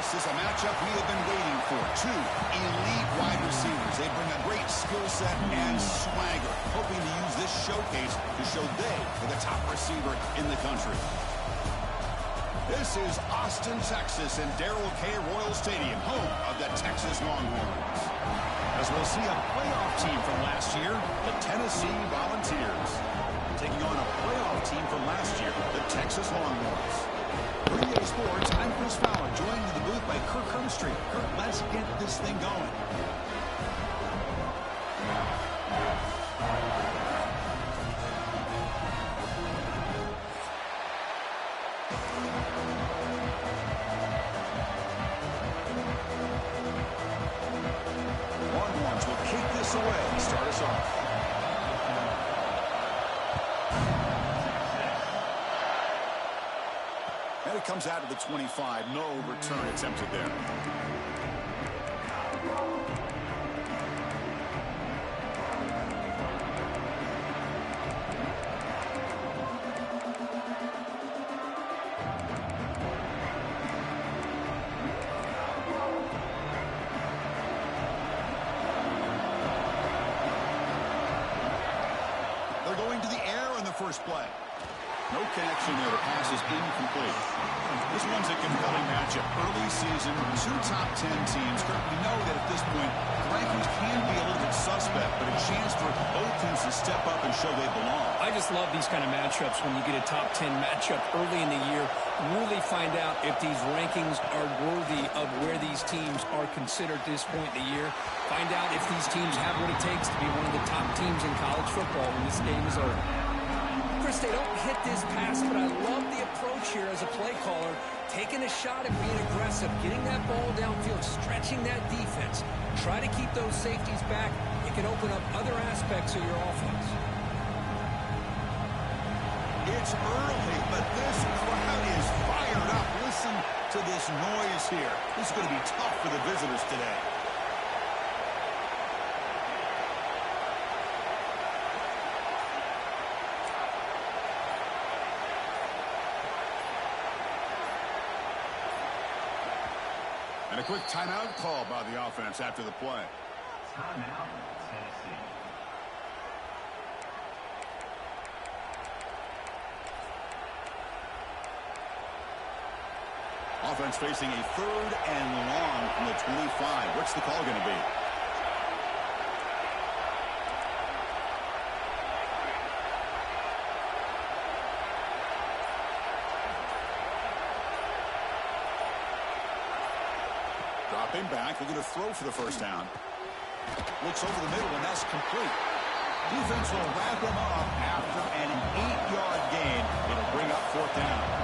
This is a matchup we have been waiting for. Two elite wide receivers. They bring a great skill set and swagger, hoping to use this showcase to show they are the top receiver in the country. This is Austin, Texas, and Darrell K. Royal Stadium, home of the Texas Longhorns. As we'll see a playoff team from last year, the Tennessee Volunteers, taking on a playoff team from last year, the Texas Longhorns. For EA Sports, I'm Chris Fowler, joined in the booth by Kirk Hermstreet. Kirk, let's get this thing going. Longhorns will kick this away. Start us off. And it comes out to the 25. No return attempted there. They're going to the air in the first play. No connection there. The pass is incomplete. This one's a compelling matchup. Early season, two top 10 teams. We know that at this point, the rankings can be a little bit suspect, but a chance for both teams to step up and show they belong. I just love these kind of matchups when you get a top 10 matchup early in the year. Really find out if these rankings are worthy of where these teams are considered at this point in the year. Find out if these teams have what it takes to be one of the top teams in college football when this game is over. Chris, they don't hit this pass, but I love the approach here as a play caller. Taking a shot at being aggressive, getting that ball downfield, stretching that defense. Try to keep those safeties back. It can open up other aspects of your offense. It's early, but this crowd is fired up. Listen to this noise here. This is going to be tough for the visitors today. And a quick timeout call by the offense after the play. Timeout, Tennessee. Offense facing a 3rd and long from the 25. What's the call going to be? Dropping back, they're going to throw for the first down. Looks over the middle, and that's complete. Defense will wrap him up after an 8-yard gain. It'll bring up 4th down.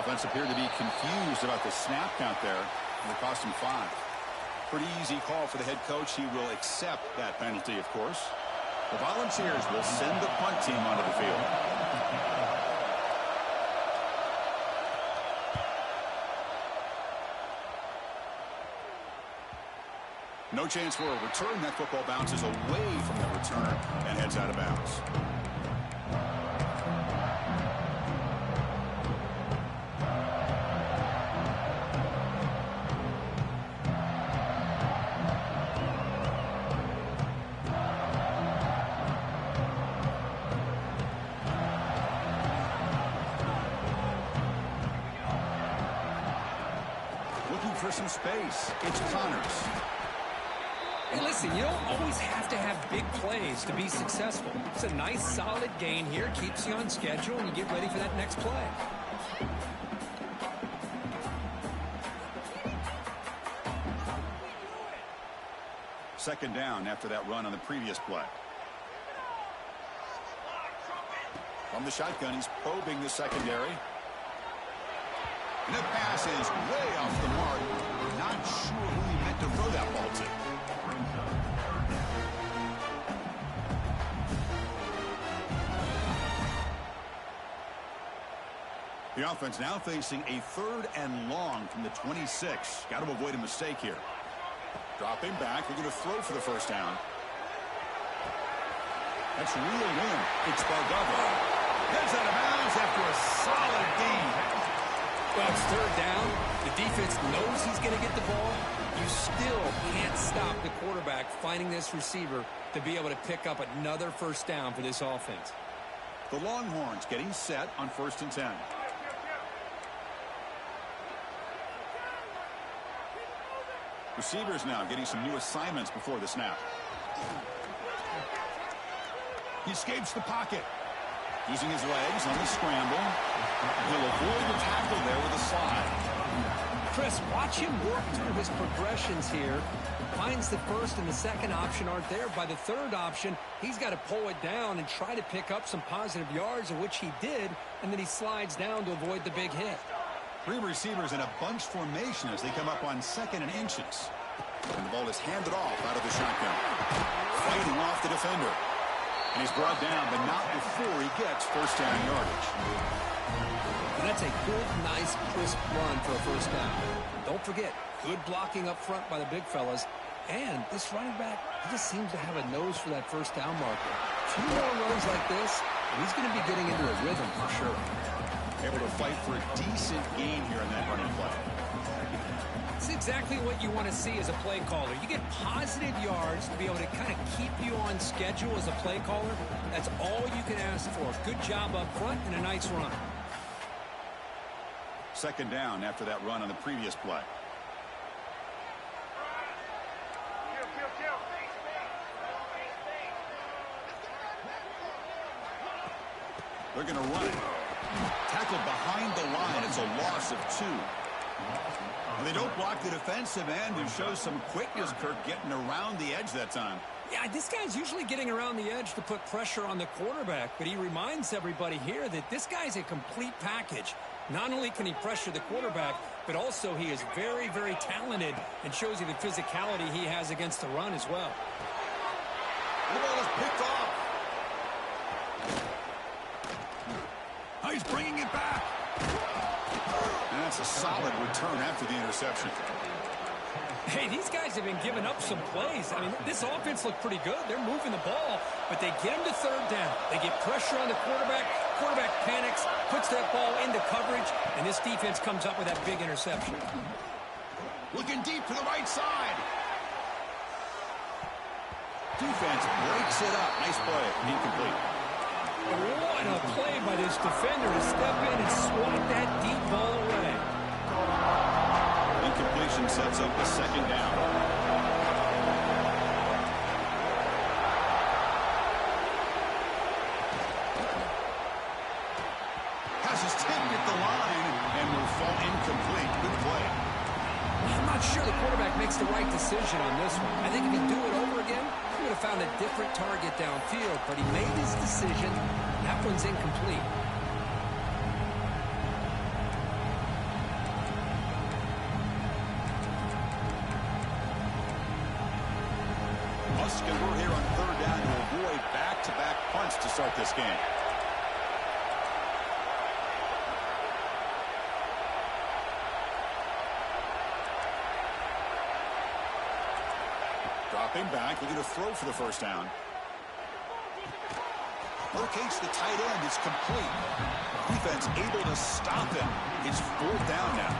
Offense appeared to be confused about the snap count there, and it cost him 5. Pretty easy call for the head coach. He will accept that penalty, of course. The Volunteers will send the punt team onto the field. No chance for a return. That football bounces away from the returner and heads out of bounds. For some space. It's Connors. Hey, listen, you don't always have to have big plays to be successful. It's a nice, solid gain here. Keeps you on schedule, and you get ready for that next play. Second down after that run on the previous play. From the shotgun, he's probing the secondary. And the pass is way off the mark. Not sure who he meant to throw that ball to. The offense now facing a 3rd and long from the 26. Got to avoid a mistake here. Dropping back. They're going to throw for the first down. That's reeled in. It's Bardava. Heads out of bounds after a solid gain. Well, it's 3rd down. The defense knows he's going to get the ball. You still can't stop the quarterback finding this receiver to be able to pick up another first down for this offense. The Longhorns getting set on 1st and 10. Receivers now getting some new assignments before the snap. He escapes the pocket. Using his legs on the scramble. He'll avoid the tackle there with a slide. Chris, watch him work through his progressions here. Finds the first and the second option aren't there. By the third option, he's got to pull it down and try to pick up some positive yards, of which he did, and then he slides down to avoid the big hit. 3 receivers in a bunch formation as they come up on 2nd and inches. And the ball is handed off out of the shotgun. Fighting off the defender. And he's brought down, but not before he gets 1st down yardage. And that's a good, nice, crisp run for a 1st down. Don't forget, good blocking up front by the big fellas. And this running back, he just seems to have a nose for that 1st down marker. 2 more runs like this, and he's going to be getting into a rhythm for sure. Able to fight for a decent gain here in that running play. It's exactly what you want to see as a play caller. You get positive yards to be able to kind of keep you on schedule as a play caller. That's all you can ask for. Good job up front and a nice run. 2nd down after that run on the previous play. They're going to run it. Tackled behind the line. It's a loss of 2. And they don't block the defensive end, who shows some quickness, Kirk, getting around the edge that time. Yeah, this guy's usually getting around the edge to put pressure on the quarterback, but he reminds everybody here that this guy's a complete package. Not only can he pressure the quarterback, but also he is very, very talented and shows you the physicality he has against the run as well. The ball is picked off. Oh, he's bringing it back. And that's a solid return after the interception. Hey, these guys have been giving up some plays. I mean, this offense looked pretty good. They're moving the ball, but they get him to 3rd down. They get pressure on the quarterback. Quarterback panics, puts that ball into coverage, and this defense comes up with that big interception. Looking deep to the right side. Defense breaks it up. Nice play. Incomplete. What a play by this defender to step in and swat that deep ball away. Incompletion sets up the 2nd down. Pass is tipped at the line and will fall incomplete. Good play. I'm not sure the quarterback makes the right decision on this one. I think if he'd do it over again, he would have found a different target downfield, but he made his decision. That one's incomplete. Muskelburgh here on 3rd down to avoid back-to-back punts to start this game. Dropping back, looking to throw for the 1st down. Locates the tight end. It's complete. Defense able to stop him. It's 4th down now.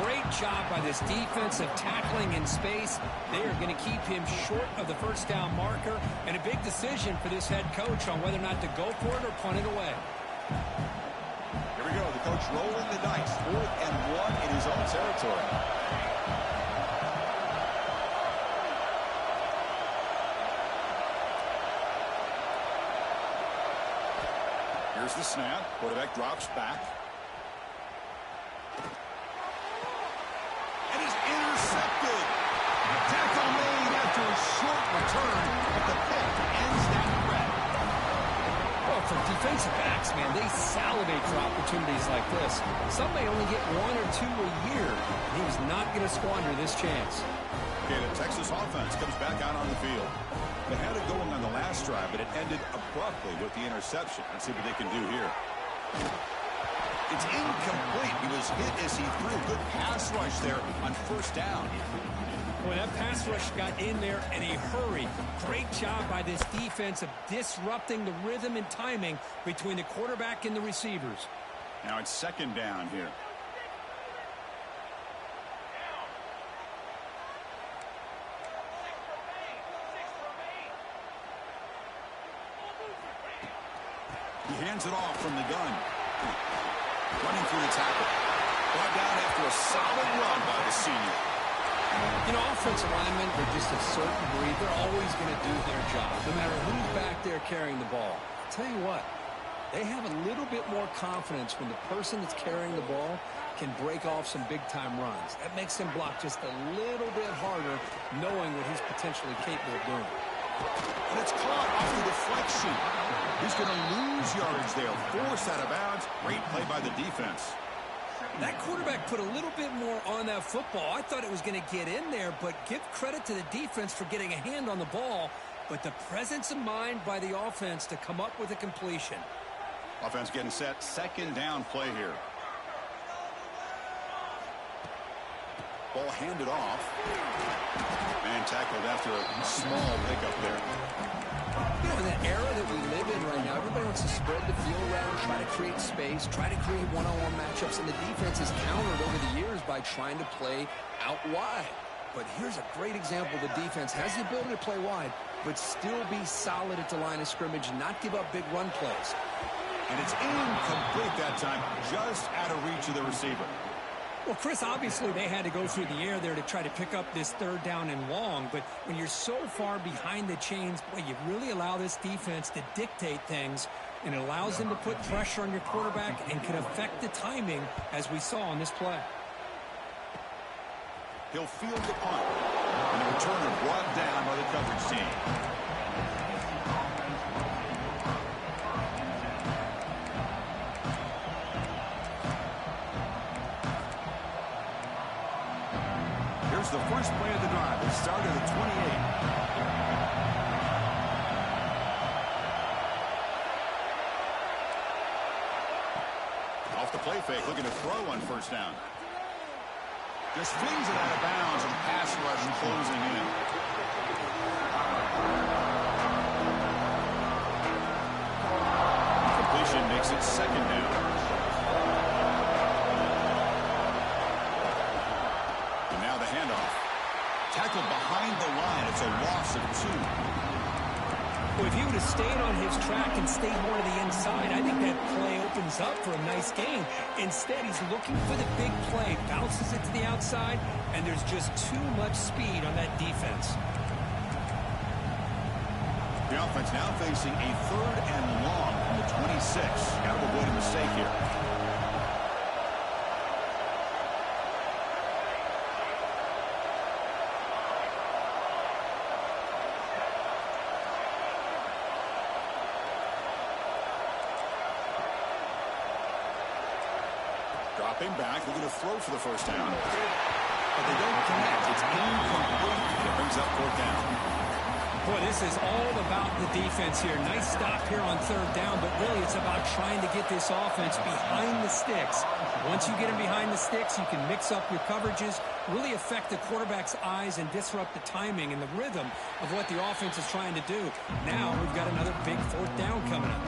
Great job by this defense of tackling in space. They are going to keep him short of the 1st down marker, and a big decision for this head coach on whether or not to go for it or punt it away. Here we go. The coach rolling the dice. 4th and 1 in his own territory. Here's the snap. Quarterback drops back. And is intercepted. Tackle made after a short return, but the pick ends that threat. Well, for defensive backs, man, they salivate for opportunities like this. Some may only get 1 or 2 a year. He was not going to squander this chance. Okay, the Texas offense comes back out on the field. They had it going on the last drive, but it ended abruptly with the interception. Let's see what they can do here. It's incomplete. He was hit as he threw. Good pass rush there on 1st down. Boy, that pass rush got in there in a hurry. Great job by this defense of disrupting the rhythm and timing between the quarterback and the receivers. Now it's 2nd down here. He hands it off from the gun. Running through the tackle. Brought down after a solid run by the senior. You know, offensive linemen are just a certain breed. They're always going to do their job, no matter who's back there carrying the ball. I'll tell you what, they have a little bit more confidence when the person that's carrying the ball can break off some big-time runs. That makes him block just a little bit harder, knowing what he's potentially capable of doing. And it's caught off the deflection. He's going to lose yardage there. Forced out of bounds. Great play by the defense. That quarterback put a little bit more on that football. I thought it was going to get in there, but give credit to the defense for getting a hand on the ball. But the presence of mind by the offense to come up with a completion. Offense getting set. Second down play here. Ball handed off. And tackled after a small pickup there. You know, in that era that we live in right now, everybody wants to spread the field around, try to create space, try to create one-on-one matchups, and the defense has countered over the years by trying to play out wide. But here's a great example. The defense has the ability to play wide, but still be solid at the line of scrimmage, not give up big run plays. And it's incomplete that time, just out of reach of the receiver. Well, Chris, obviously they had to go through the air there to try to pick up this third down and long, but when you're so far behind the chains, boy, you really allow this defense to dictate things, and it allows them to put pressure on your quarterback and can affect the timing, as we saw on this play. He'll field the punt, and the returner brought down by the coverage team. The first play of the drive. It started at 28. Off the play fake, looking to throw on first down. Just flings it out of bounds, and pass rush closing in. Completion makes it second down. Tackled behind the line. It's a loss of 2. Well, if he would have stayed on his track and stayed more to the inside, I think that play opens up for a nice gain. Instead, he's looking for the big play, bounces it to the outside, and there's just too much speed on that defense. The offense now facing a third and long from the 26. Got to avoid a mistake here. Dropping back, looking to throw for the first down. But they don't connect. It's incomplete, and it brings up fourth down. Boy, this is all about the defense here. Nice stop here on third down, but really it's about trying to get this offense behind the sticks. Once you get them behind the sticks, you can mix up your coverages, really affect the quarterback's eyes and disrupt the timing and the rhythm of what the offense is trying to do. Now we've got another big fourth down coming up.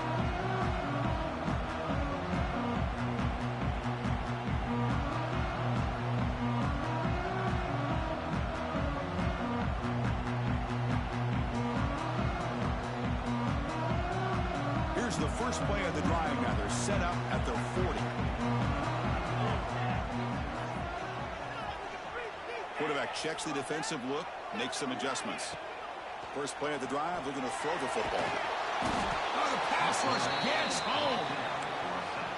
The first play of the drive now. They're set up at their 40. Quarterback checks the defensive look, makes some adjustments. First play of the drive, looking to throw the football. Oh, the pass rush gets home.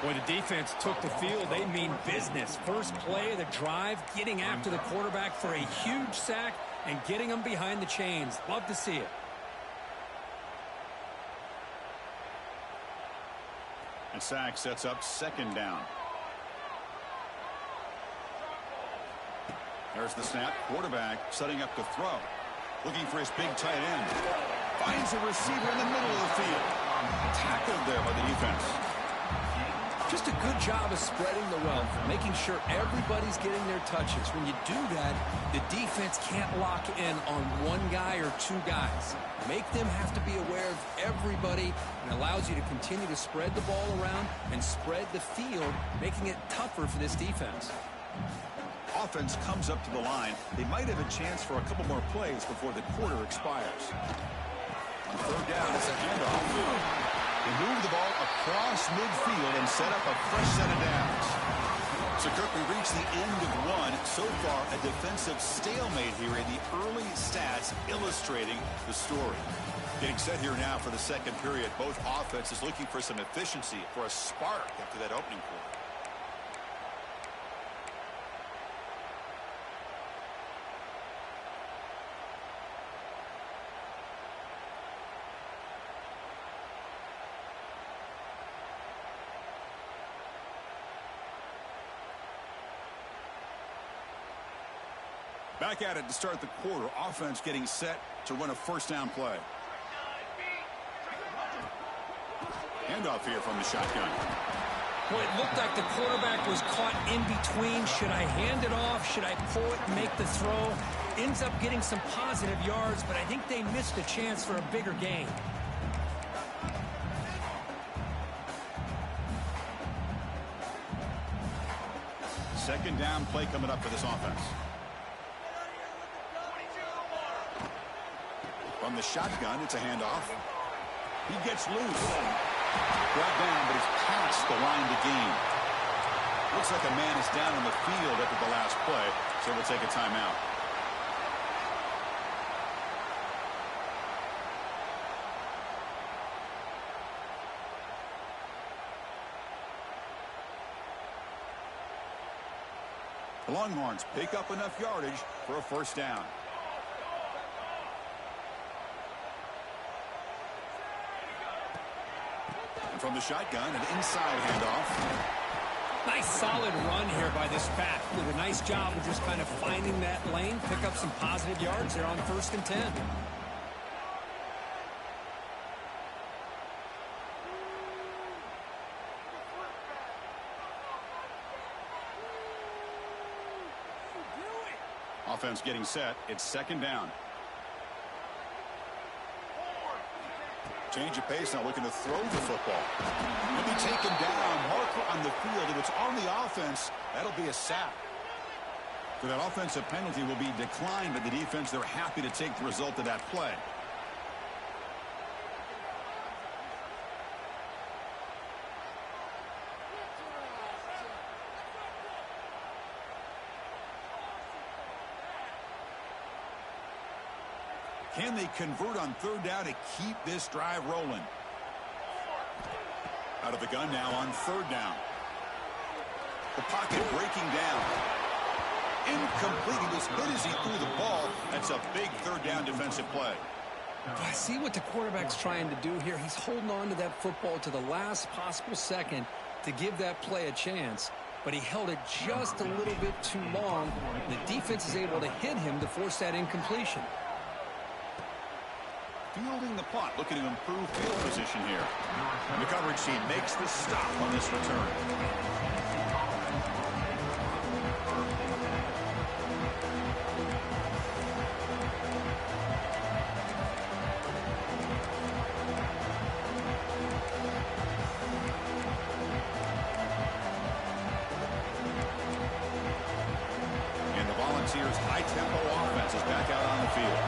Boy, the defense took the field. They mean business. First play of the drive, getting after the quarterback for a huge sack and getting him behind the chains. Love to see it. And sack sets up second down. There's the snap. Quarterback setting up to throw. Looking for his big tight end. Finds a receiver in the middle of the field. Tackled there by the defense. Just a good job of spreading the wealth, making sure everybody's getting their touches. When you do that, the defense can't lock in on one guy or two guys. Make them have to be aware of everybody, and allows you to continue to spread the ball around and spread the field, making it tougher for this defense. Offense comes up to the line. They might have a chance for a couple more plays before the quarter expires. On third down, it's a handoff. They move the ball across midfield and set up a fresh set of downs. So, Kirk, we reached the end of one. So far, a defensive stalemate here in the early stats illustrating the story. Getting set here now for the second period. Both offenses looking for some efficiency, for a spark after that opening quarter. Back at it to start the quarter. Offense getting set to run a first down play. Handoff here from the shotgun. Well, it looked like the quarterback was caught in between. Should I hand it off? Should I pull it and make the throw? Ends up getting some positive yards, but I think they missed a chance for a bigger gain. Second down play coming up for this offense. From the shotgun, it's a handoff. He gets loose. Brought down, but he's past the line to gain. Looks like a man is down on the field after the last play, so we'll take a timeout. The Longhorns pick up enough yardage for a first down. From the shotgun, an inside handoff. Nice solid run here by this back. Did a nice job of just kind of finding that lane, pick up some positive yards there on 1st and 10. Offense getting set. It's second down. Change of pace now, looking to throw the football. He'll be taken down. Marker on the field. If it's on the offense, that'll be a sack. So that offensive penalty will be declined by the defense. They're happy to take the result of that play. Can they convert on third down to keep this drive rolling? Out of the gun now on third down. The pocket breaking down. Incomplete. He was hit as he threw the ball. That's a big third down defensive play. I see what the quarterback's trying to do here. He's holding on to that football to the last possible second to give that play a chance. But he held it just a little bit too long. The defense is able to hit him to force that incompletion. Fielding the punt, looking to improve field position here. And the coverage team makes the stop on this return. And the Volunteers' high-tempo offense is back out on the field.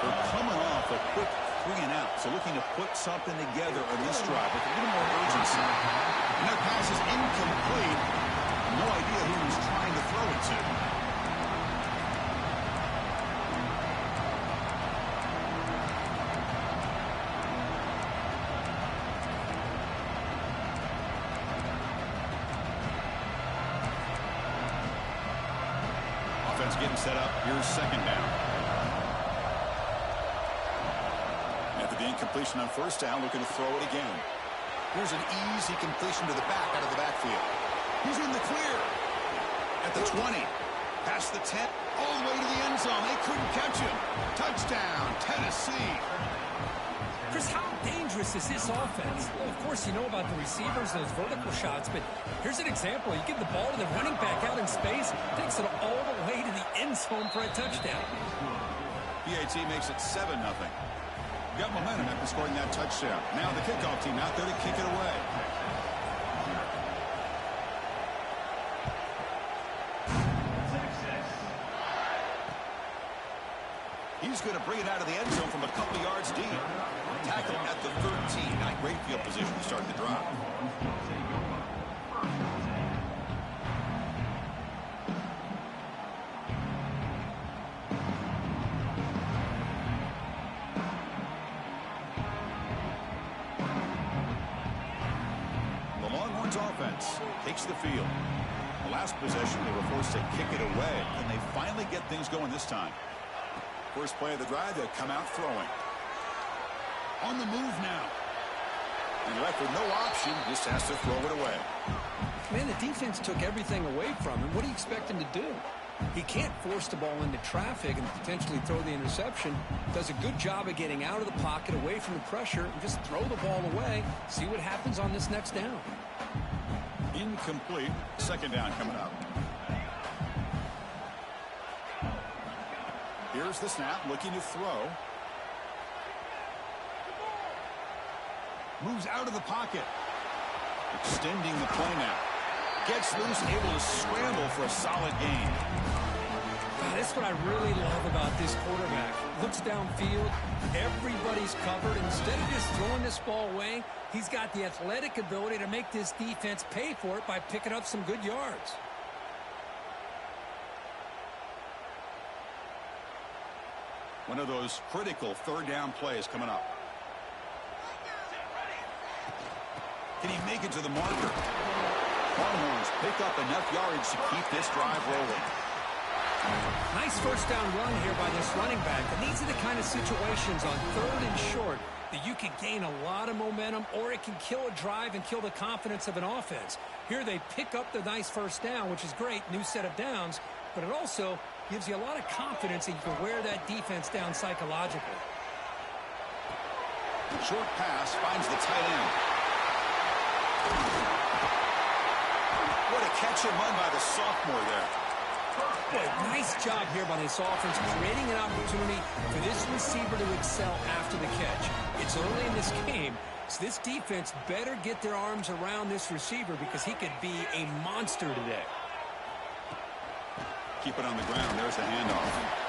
They're coming off a quick 3 and out, so looking to put something together on this drive with a little more urgency. And that pass is incomplete. No idea who he was trying to throw it to. Offense getting set up. Here's second down. Incompletion on first down, looking to throw it again. Here's an easy completion to the back out of the backfield. He's in the clear. At the 20. Past the 10. All the way to the end zone. They couldn't catch him. Touchdown, Tennessee. Chris, how dangerous is this offense? Well, of course, you know about the receivers, those vertical shots, but here's an example. You give the ball to the running back out in space, takes it all the way to the end zone for a touchdown. PAT makes it 7-0. Got momentum after scoring that touchdown. Now the kickoff team out there to kick it away. He's going to bring it out of the end zone from a couple yards deep. Tackle at the 13. Not great field position to start the drive. The Longhorns offense takes the field. The last possession, they were forced to kick it away, and they finally get things going this time. First play of the drive, they'll come out throwing. On the move now. And left with no option, just has to throw it away. Man, the defense took everything away from him. What do you expect him to do? He can't force the ball into traffic and potentially throw the interception. Does a good job of getting out of the pocket, away from the pressure, and just throw the ball away. See what happens on this next down. Incomplete. Second down coming up. Here's the snap, looking to throw. Moves out of the pocket. Extending the play now. Gets loose, able to scramble for a solid gain. God, that's what I really love about this quarterback. Looks downfield, everybody's covered. Instead of just throwing this ball away, he's got the athletic ability to make this defense pay for it by picking up some good yards. One of those critical third down plays coming up. Can he make it to the marker? Longhorns pick up enough yardage to keep this drive rolling. Nice first down run here by this running back. And these are the kind of situations on third and short that you can gain a lot of momentum, or it can kill a drive and kill the confidence of an offense. Here they pick up the nice first down, which is great, new set of downs, but it also gives you a lot of confidence that you can wear that defense down psychologically. Short pass finds the tight end. What a catch and run by the sophomore there. Boy, nice job here by this offense, creating an opportunity for this receiver to excel after the catch. It's early in this game, so this defense better get their arms around this receiver because he could be a monster today. Keep it on the ground. There's the handoff.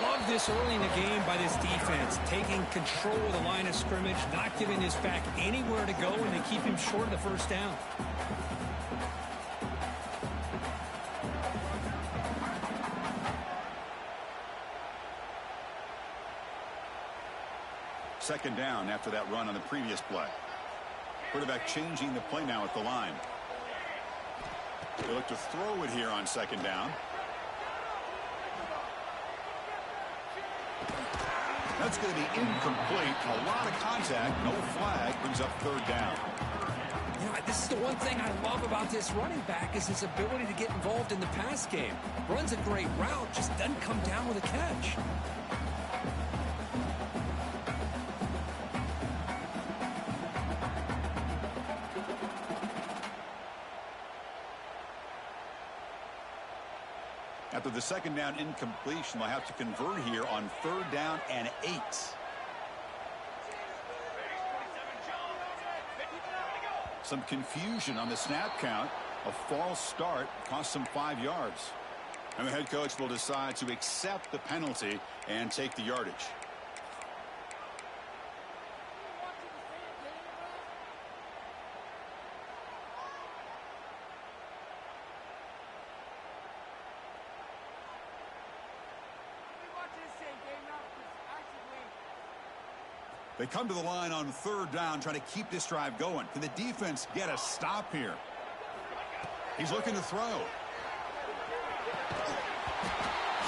Love this early in the game by this defense, taking control of the line of scrimmage, not giving his back anywhere to go, and they keep him short of the first down. Second down after that run on the previous play. Quarterback changing the play now at the line. They look to throw it here on second down. That's going to be incomplete. A lot of contact, no flag, brings up third down. You know, this is the one thing I love about this running back is his ability to get involved in the pass game. Runs a great route, just doesn't come down with a catch. After the second down incompletion, they'll have to convert here on third down and 8. Some confusion on the snap count. A false start cost them 5 yards. And the head coach will decide to accept the penalty and take the yardage. They come to the line on third down, trying to keep this drive going. Can the defense get a stop here? He's looking to throw.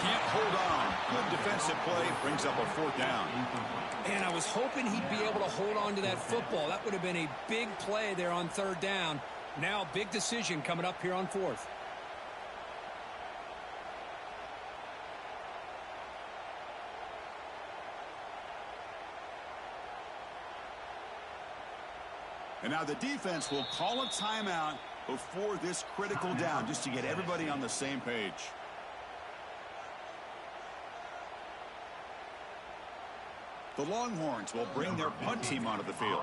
Can't hold on. Good defensive play brings up a fourth down. And I was hoping he'd be able to hold on to that football. That would have been a big play there on third down. Now, big decision coming up here on fourth. And now the defense will call a timeout before this critical down, just to get everybody on the same page. The Longhorns will bring their punt team onto the field.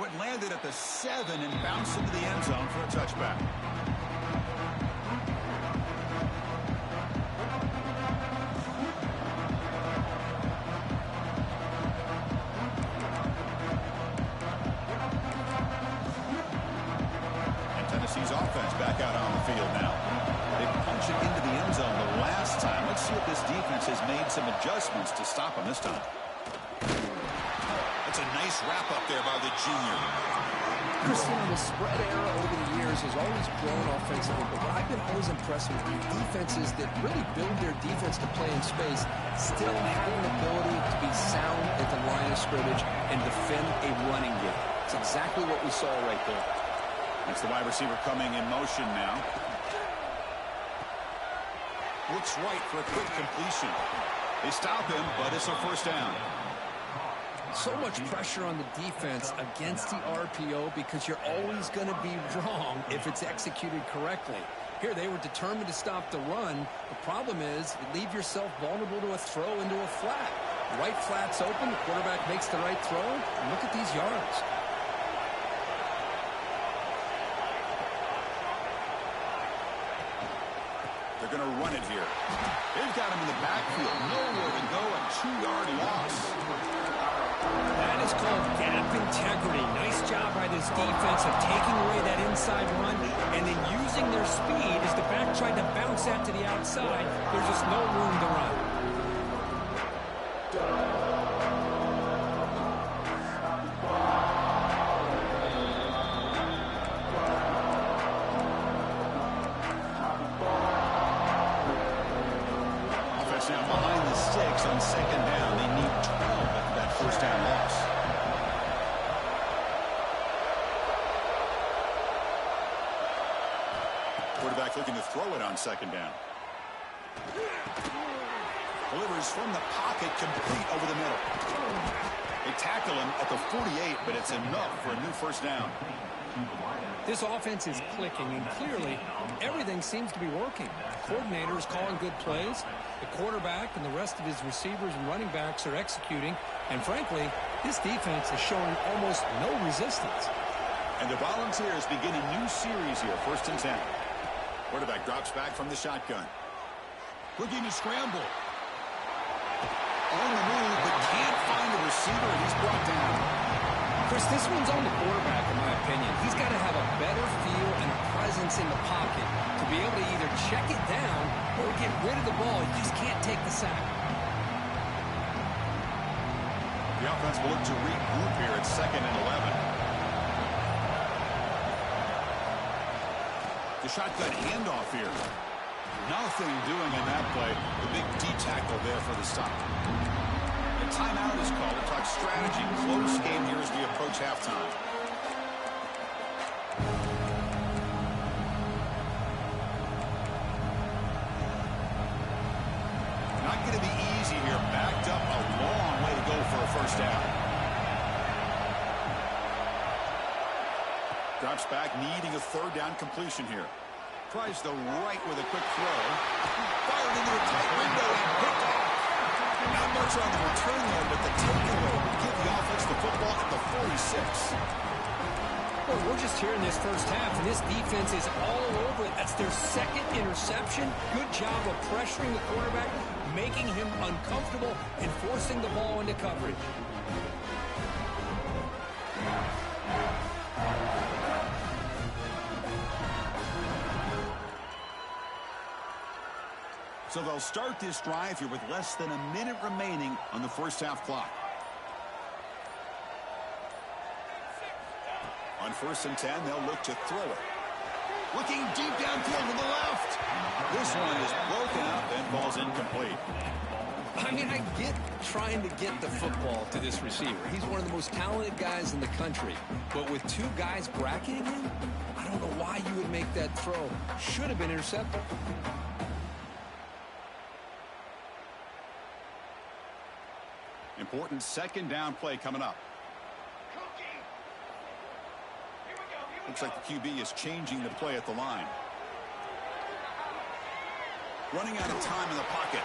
Oh, it landed at the 7 and bounced into the end zone for a touchback. And Tennessee's offense back out on the field now. They punch it into the end zone the last time. Let's see if this defense has made some adjustments to stop them this time. That's a nice wrap up there by the junior. Cristiano, the spread era over the years has always grown offensively, but what I've been always impressed with defenses that really build their defense to play in space still have an ability to be sound at the line of scrimmage and defend a running game. It's exactly what we saw right there. It's the wide receiver coming in motion now. Looks right for a quick completion. They stop him, but it's a first down. So much pressure on the defense against the RPO because you're always going to be wrong if it's executed correctly. Here, they were determined to stop the run. The problem is you leave yourself vulnerable to a throw into a flat. Right flat's open, the quarterback makes the right throw, and look at these yards. They're going to run it here. They've got him in the backfield. Nowhere to go, a 2-yard loss. That is called gap integrity. Nice job by this defense of taking away that inside run and then using their speed as the back tried to bounce that to the outside. There's just no room to run. Offense now behind the sticks on second down. They need 12 after that first down loss. Quarterback looking to throw it on second down. Delivers from the pocket, complete over the middle. They tackle him at the 48, but it's enough for a new first down. This offense is clicking, and clearly everything seems to be working. The coordinator is calling good plays. The quarterback and the rest of his receivers and running backs are executing. And frankly, this defense is showing almost no resistance. And the Volunteers begin a new series here, 1st and 10. Quarterback drops back from the shotgun. Looking to scramble. On the move, but can't find the receiver, and he's brought down. Chris, this one's on the quarterback, in my opinion. He's got to have a better feel and a presence in the pocket to be able to either check it down or get rid of the ball. He just can't take the sack. The offense will look to regroup here at 2nd and 11. The shotgun handoff here. Nothing doing in that play. The big D tackle there for the stop. The timeout is called to talk strategy. Close game here as we approach halftime. Not going to be easy here. Backed up a long way to go for a first down. Drops back, needing a 3rd down completion here. Tries the right with a quick throw. Fired into a tight window and picked off. Not much on the return there, but the takeaway would give the offense the football at the 46. Well, we're just here in this first half, and this defense is all over it. That's their 2nd interception. Good job of pressuring the quarterback, making him uncomfortable, and forcing the ball into coverage. So they'll start this drive here with less than a minute remaining on the first half clock. On 1st and 10, they'll look to throw it. Looking deep downfield to the left. This one is broken up and falls incomplete. I mean, I get trying to get the football to this receiver. He's one of the most talented guys in the country. But with 2 guys bracketing him, I don't know why you would make that throw. Should have been intercepted. Important 2nd down play coming up. Looks like the QB is changing the play at the line. Running out of time in the pocket.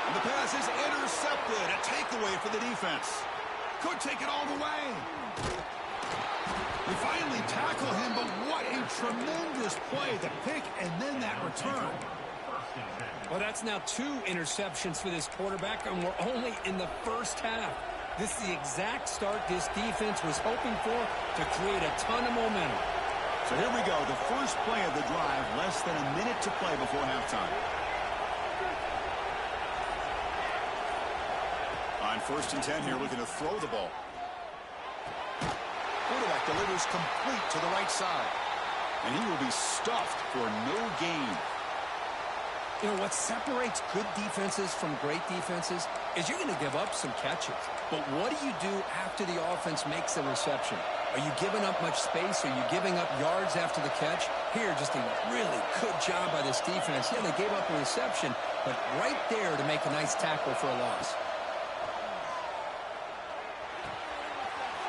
And the pass is intercepted. A takeaway for the defense. Could take it all the way. They finally tackle him, but what a tremendous play. The pick and then that return. Well, that's now 2 interceptions for this quarterback, and we're only in the first half. This is the exact start this defense was hoping for to create a ton of momentum. So here we go, the first play of the drive, less than a minute to play before halftime. On 1st and 10 here, looking to throw the ball. Quarterback delivers complete to the right side. And he will be stuffed for no gain. You know, what separates good defenses from great defenses is you're going to give up some catches. But what do you do after the offense makes a reception? Are you giving up much space? Are you giving up yards after the catch? Here, just a really good job by this defense. Yeah, they gave up a reception, but right there to make a nice tackle for a loss.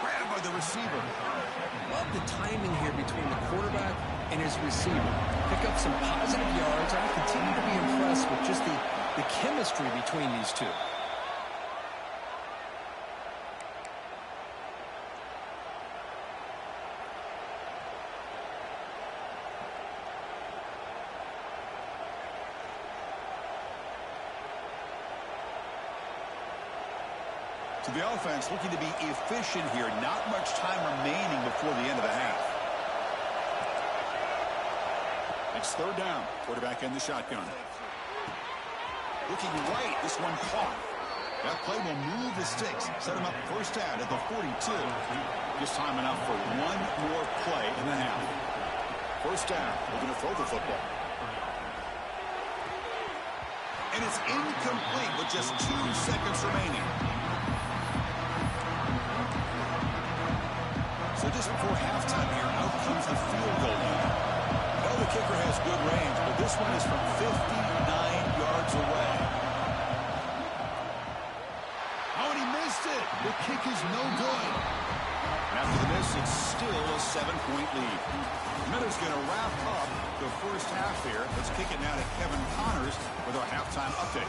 Grabbed by the receiver. Love the timing here between the quarterback and his receiver. Pick up some positive yards. I continue to be impressed with just the chemistry between these two. To the offense, looking to be efficient here. Not much time remaining before the end of the half. It's 3rd down. Quarterback in the shotgun. Looking right. This one caught. That play will move the sticks. Set him up 1st down at the 42. Just time enough for one more play in the half. 1st down. Looking to throw the football. And it's incomplete with just 2 seconds remaining. So just before halftime here, out comes the field goal unit. Well, the kicker has good range, but this one is from 59 yards away. Oh, and he missed it. The kick is no good. After the miss, it's still a 7-point lead. Miller's going to wrap up the first half here. Let's kick it now to Kevin Connors with our halftime update.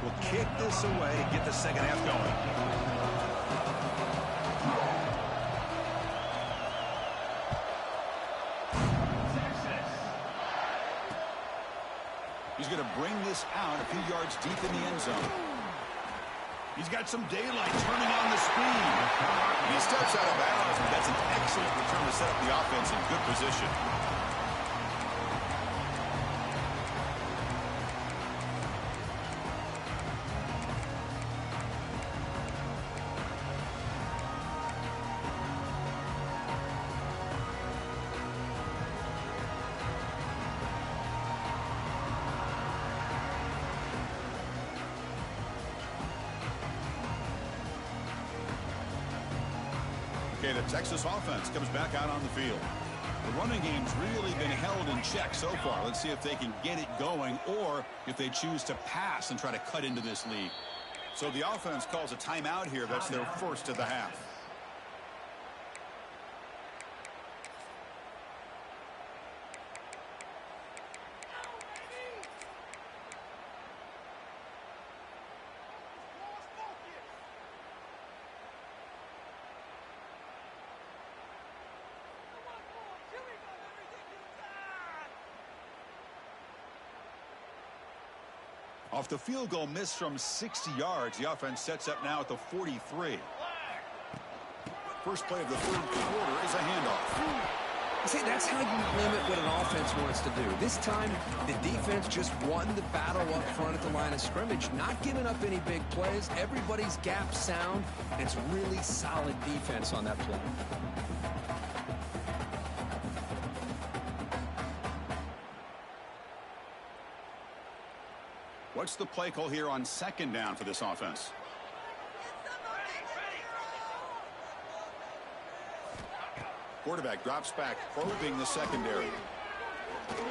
Will kick this away and get the second half going. He's going to bring this out a few yards deep in the end zone. He's got some daylight turning on the speed. He steps out of bounds, but that's an excellent return to set up the offense in good position. Okay, the Texas offense comes back out on the field. The running game's really been held in check so far. Let's see if they can get it going or if they choose to pass and try to cut into this lead. So the offense calls a timeout here. That's their first of the half. Off the field goal miss from 60 yards, the offense sets up now at the 43. First play of the 3rd quarter is a handoff. See, that's how you limit what an offense wants to do. This time, the defense just won the battle up front at the line of scrimmage, not giving up any big plays. Everybody's gap sound, and it's really solid defense on that play. What's the play call here on 2nd down for this offense? Quarterback drops back, probing the secondary.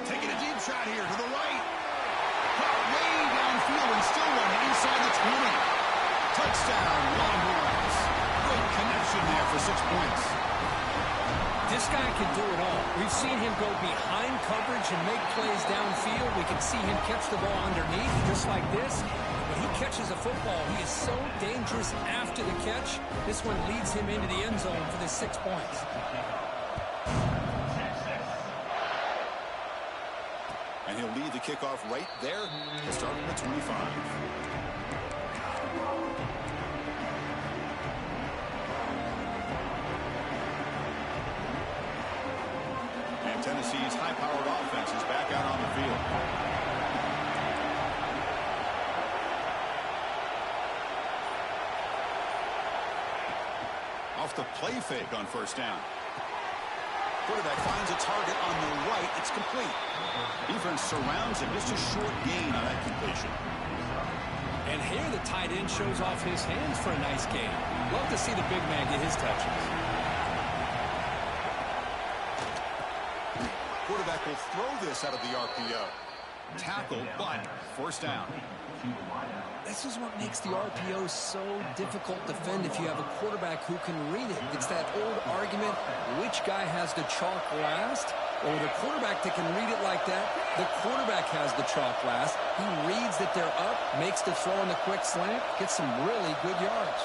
Taking a deep shot here to the right. Caught way downfield and still running inside the 20. Touchdown, Longhorns. Great connection there for 6 points. This This guy can do it all. We've seen him go behind coverage and make plays downfield. We can see him catch the ball underneath, just like this. When he catches a football, he is so dangerous after the catch. This one leads him into the end zone for the 6 points. And he'll lead the kickoff right there to start from the 25. Tennessee's high-powered offense is back out on the field. Off the play fake on first down. Quarterback finds a target on the right. It's complete. Defense surrounds him. Just a short gain on that completion. And here the tight end shows off his hands for a nice gain. Love to see the big man get his touches. Quarterback will throw this out of the RPO. Tackle, but first down. This is what makes the RPO so difficult to defend if you have a quarterback who can read it. It's that old argument, which guy has the chalk last? Well, with a quarterback that can read it like that, the quarterback has the chalk last. He reads that they're up, makes the throw in the quick slant, gets some really good yards.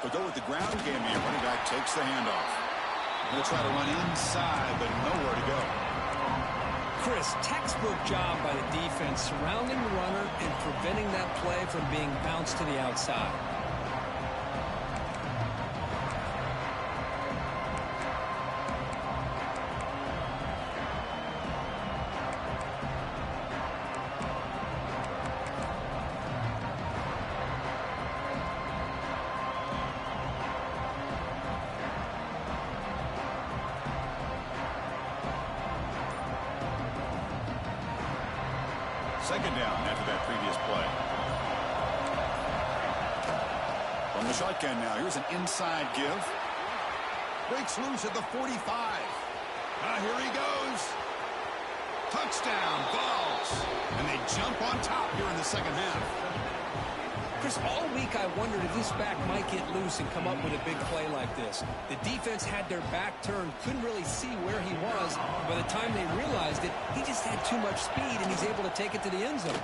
They'll go with the ground game here. Running back takes the handoff. He'll try to run inside, but nowhere to go. Chris, textbook job by the defense surrounding the runner and preventing that play from being bounced to the outside. Second down after that previous play. From the shotgun now, here's an inside give. Breaks loose at the 45. Here he goes. Touchdown, Vols. And they jump on top here in the second half. Chris, all week I wondered if this back might get loose and come up with a big play like this. The defense had their back turned, couldn't really see where he was. By the time they realized it, he just had too much speed, and he's able to take it to the end zone.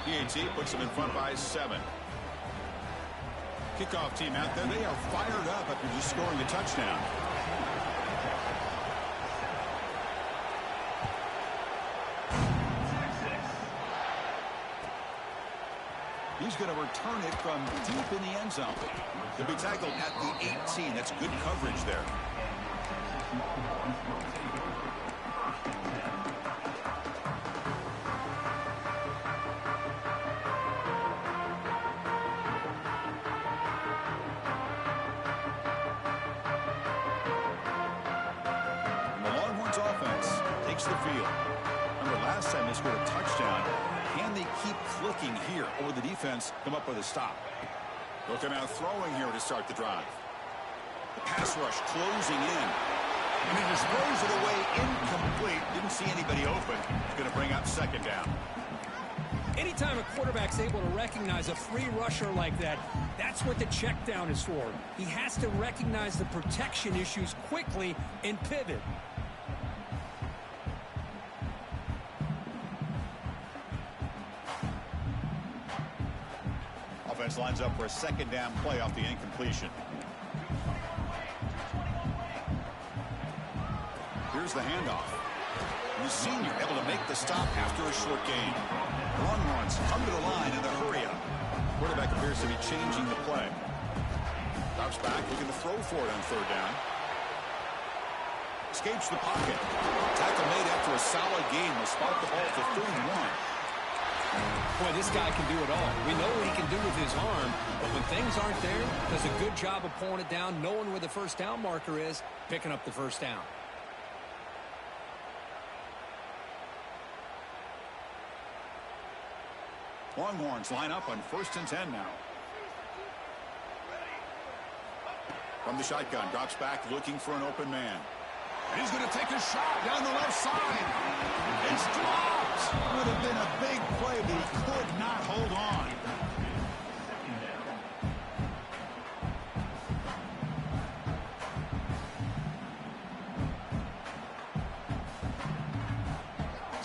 PAT puts them in front by 7. Kickoff team out there. They are fired up after just scoring a touchdown. He's going to return it from deep in the end zone. He'll be tackled at the 18. That's good coverage there. And the Longhorns offense takes the field. Remember, last time they scored a touchdown. Can they keep clicking here, or will the defense come up with a stop? They'll come out throwing here to start the drive. The pass rush closing in. And he just throws it away incomplete. Didn't see anybody open. He's going to bring up second down. Anytime a quarterback's able to recognize a free rusher like that, that's what the check down is for. He has to recognize the protection issues quickly and pivot. Offense lines up for a second down play off the incompletion. Here's the handoff. And the senior able to make the stop after a short gain. Longhorns come to the line in the hurry up. Quarterback appears to be changing the play. Drops back, looking to throw for it on third down. Escapes the pocket. Tackle made after a solid gain. Will spot the ball for 31. Boy, this guy can do it all. We know what he can do with his arm, but when things aren't there, does a good job of pulling it down, knowing where the first down marker is, picking up the first down. Longhorns line up on 1st and 10 now. From the shotgun, drops back looking for an open man. And he's going to take a shot down the left side. It's dropped. Would have been a big play, but he could not hold on.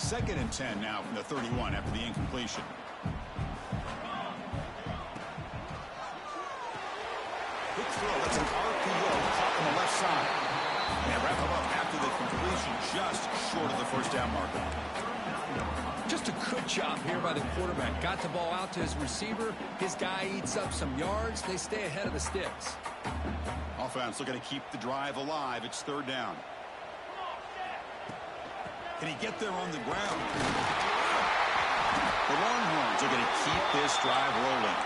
2nd and 10 now from the 31 after the incompletion. Quick throw. That's an RPO caught on the left side. And wrap him up after the completion, just short of the first down marker. Just a good job here by the quarterback. Got the ball out to his receiver. His guy eats up some yards. They stay ahead of the sticks. Offense looking to keep the drive alive. It's 3rd down. Can he get there on the ground? The Longhorns are going to keep this drive rolling.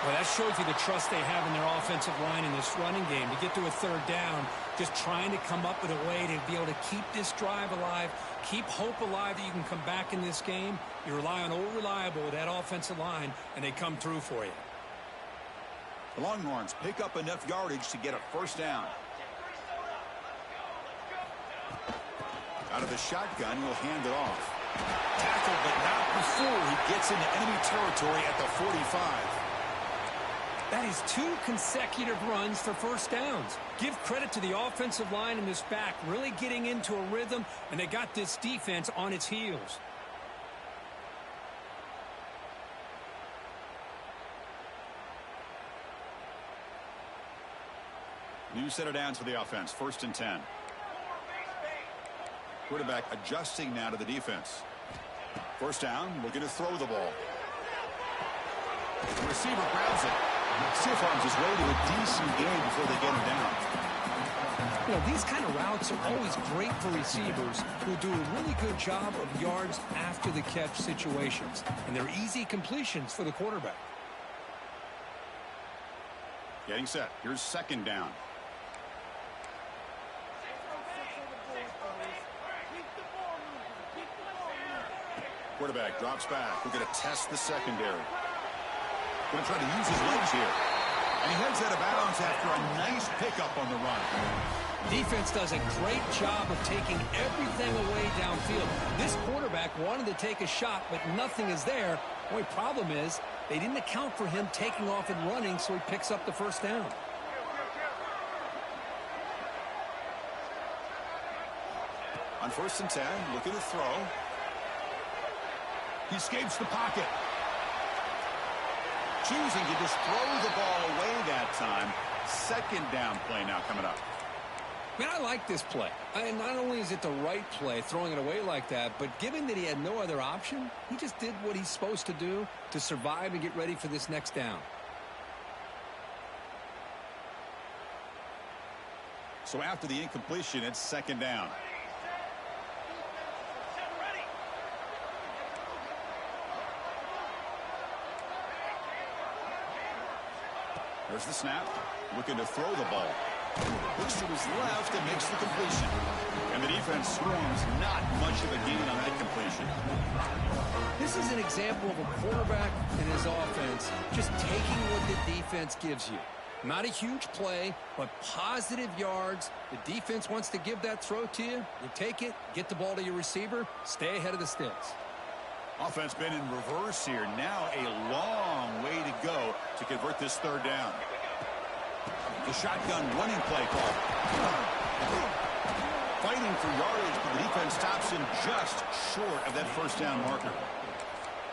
Well, that shows you the trust they have in their offensive line in this running game. To get to a 3rd down, just trying to come up with a way to be able to keep this drive alive, keep hope alive that you can come back in this game. You rely on old reliable with that offensive line, and they come through for you. The Longhorns pick up enough yardage to get a 1st down. Out of the shotgun, he'll hand it off. Tackled, but not before he gets into enemy territory at the 45. That is 2 consecutive runs for 1st downs. Give credit to the offensive line in this back, really getting into a rhythm, and they got this defense on its heels. New set of downs for the offense. 1st and 10. Quarterback adjusting now to the defense. 1st down, looking to throw the ball. The receiver grabs it. Stiff arms his way to a decent gain before they get him down. You know, these kind of routes are always great for receivers who do a really good job of yards after the catch situations. And they're easy completions for the quarterback. Getting set. Here's 2nd down. Quarterback drops back. We're going to test the secondary. Going to try to use his legs here. And he heads out of bounds after a nice pickup on the run. Defense does a great job of taking everything away downfield. This quarterback wanted to take a shot, but nothing is there. The only problem is they didn't account for him taking off and running, so he picks up the 1st down. On 1st and 10, looking to throw. He escapes the pocket. Choosing to just throw the ball away that time. 2nd down play now coming up. Man, I like this play. And not only is it the right play, throwing it away like that, but given that he had no other option, he just did what he's supposed to do to survive and get ready for this next down. So after the incompletion, it's 2nd down. There's the snap. Looking to throw the ball. Looks to his left and makes the completion. And the defense swarms. Not much of a gain on that completion. This is an example of a quarterback and his offense just taking what the defense gives you. Not a huge play, but positive yards. The defense wants to give that throw to you. You take it, get the ball to your receiver, stay ahead of the sticks. Offense been in reverse here. Now a long way to go to convert this 3rd down. The shotgun running play call. Fighting for yardage, but the defense stops him just short of that 1st down marker.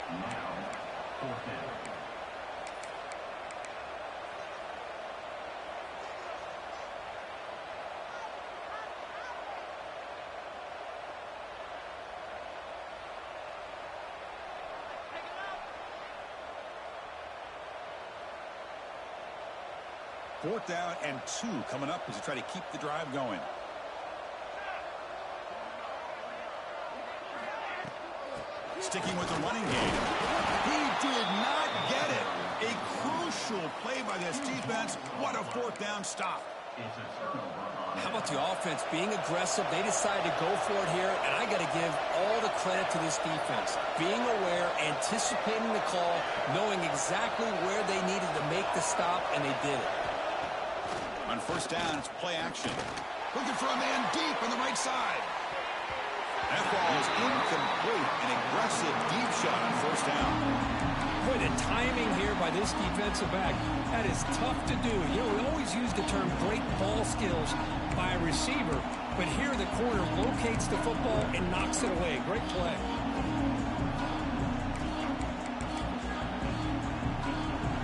Now, 4th down. Fourth down and 2 coming up as they try to keep the drive going. Sticking with the running game. He did not get it. A crucial play by this defense. What a 4th down stop. It's a turnover on. How about the offense being aggressive? They decided to go for it here, and I got to give all the credit to this defense. Being aware, anticipating the call, knowing exactly where they needed to make the stop, and they did it. On 1st down, it's play action. Looking for a man deep on the right side. That ball is incomplete. An aggressive deep shot on 1st down. Boy, Boy, the timing here by this defensive back, that is tough to do. You know, we always use the term great ball skills by a receiver, but here the corner locates the football and knocks it away. Great play.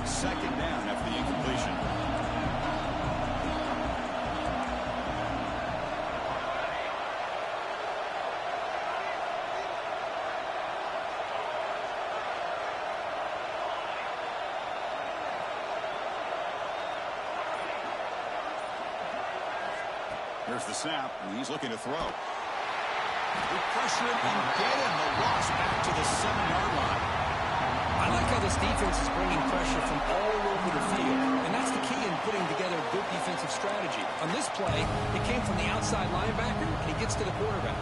Second down after the incompletion. Here's the snap, and he's looking to throw. They pressure him and get him. The loss back to the 7-yard line. I like how this defense is bringing pressure from all over the field, and that's the key in putting together a good defensive strategy. On this play, it came from the outside linebacker, and he gets to the quarterback.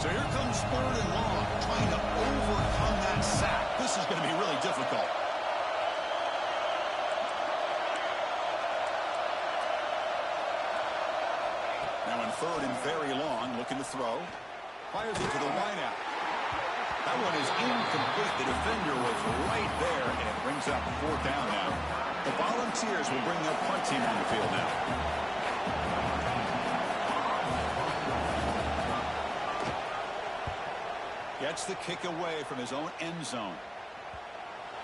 So here comes 3rd and long, trying to overcome that sack. This is going to be really difficult. Now in 3rd and very long, looking to throw. Fires it to the wideout. That one is incomplete. The defender was right there, and it brings up 4th down now. The Volunteers will bring their punt team on the field now. Gets the kick away from his own end zone.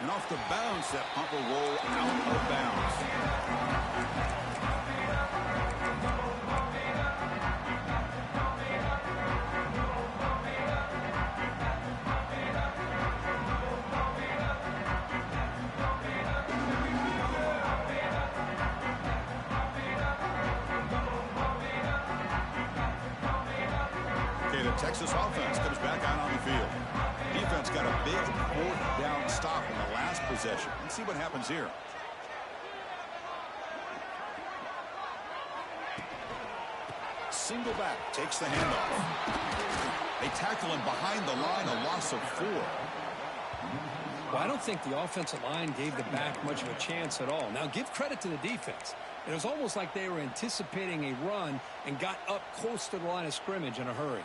And off the bounce, that punt will roll out of bounds. Okay, the Texas offense comes back out on the field. Defense got a big 4th down stop in the last possession. Let's see what happens here. Single back takes the handoff. They tackle him behind the line, a loss of 4. Well, I don't think the offensive line gave the back much of a chance at all. Now, give credit to the defense. It was almost like they were anticipating a run and got up close to the line of scrimmage in a hurry.